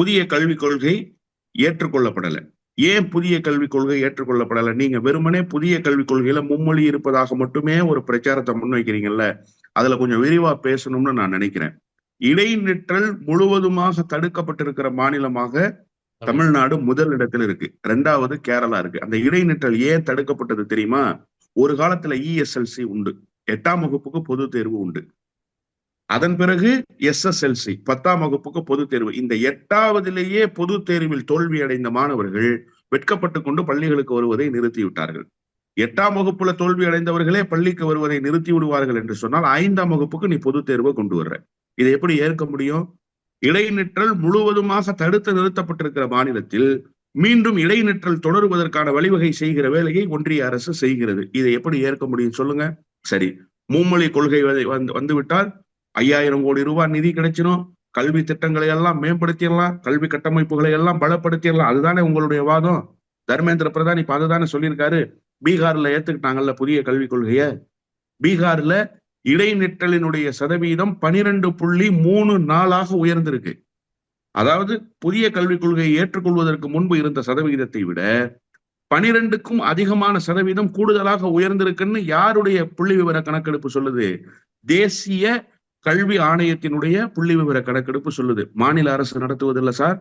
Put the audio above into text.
புதிய கல்விக் கொள்கை ஏற்றுக்கொள்ளப்படல. ஏன் புதிய கல்விக் கொள்கை ஏற்றுக்கொள்ளப்படல? நீங்க வெறுமனே புதிய கல்விக் கொள்கையில மும்மொழி இருப்பதாக மட்டுமே ஒரு பிரச்சாரத்தை முன்வைக்கிறீங்கல்ல, அதுல கொஞ்சம் விரிவா பேசணும்னு நான் நினைக்கிறேன். இடைநிற்றல் முழுவதுமாக தடுக்கப்பட்டிருக்கிற மாநிலமாக தமிழ்நாடு முதல் இடத்துல இருக்கு. 2வது கேரளா இருக்கு. அந்த இடைநிற்றல் ஏன் தடுக்கப்பட்டது தெரியுமா? ஒரு காலத்துல இஎஸ்எல்சி உண்டு, 8ஆம் வகுப்புக்கு பொது தேர்வு உண்டு. அதன் பிறகு எஸ்எஸ்எல்சி 10ஆம் வகுப்புக்கு பொது தேர்வு. இந்த 8வதிலேயே பொது தேர்வில் தோல்வி அடைந்த மாணவர்கள் வெட்கப்பட்டு கொண்டு பள்ளிகளுக்கு வருவதை நிறுத்திவிட்டார்கள். 8ஆம் வகுப்புல தோல்வி அடைந்தவர்களே பள்ளிக்கு வருவதை நிறுத்தி விடுவார்கள் என்று சொன்னால் 5ஆம் வகுப்புக்கு நீ பொது தேர்வை கொண்டு வர்ற. இதை எப்படி ஏற்க முடியும்? இடைநிற்றல் முழுவதுமாக தடுத்து நிறுத்தப்பட்டிருக்கிற மாநிலத்தில் மீண்டும் இடைநிற்றல் தொடருவதற்கான வழிவகை செய்கிற வேலையை ஒன்றிய அரசு செய்கிறது. இதை எப்படி ஏற்க முடியும் சொல்லுங்க? சரி, மும்மொழி கொள்கை வந்துவிட்டால் 5000 கோடி ரூபாய் நிதி கிடைச்சிடும், கல்வி திட்டங்களை எல்லாம் மேம்படுத்திடலாம், கல்வி கட்டமைப்புகளை எல்லாம் பலப்படுத்திடலாம். அதுதானே உங்களுடைய வாதம்? தர்மேந்திர பிரதான் இப்ப அதுதானே சொல்லியிருக்காரு. பீகார்ல ஏத்துக்கிட்டாங்கல்ல புதிய கல்விக் கொள்கைய. பீகார்ல இடைநிற்றலினுடைய சதவீதம் 12.34 உயர்ந்திருக்கு. அதாவது புதிய கல்விக் கொள்கையை ஏற்றுக்கொள்வதற்கு முன்பு இருந்த சதவிகிதத்தை விட 12க்கும் அதிகமான சதவீதம் கூடுதலாக உயர்ந்திருக்குன்னு யாருடைய புள்ளி விவர கணக்கெடுப்பு சொல்லுது? தேசிய கல்வி ஆணையத்தினுடைய புள்ளி விவர கணக்கெடுப்பு சொல்லுது. மாநில அரசு நடத்துவதில்லை சார்,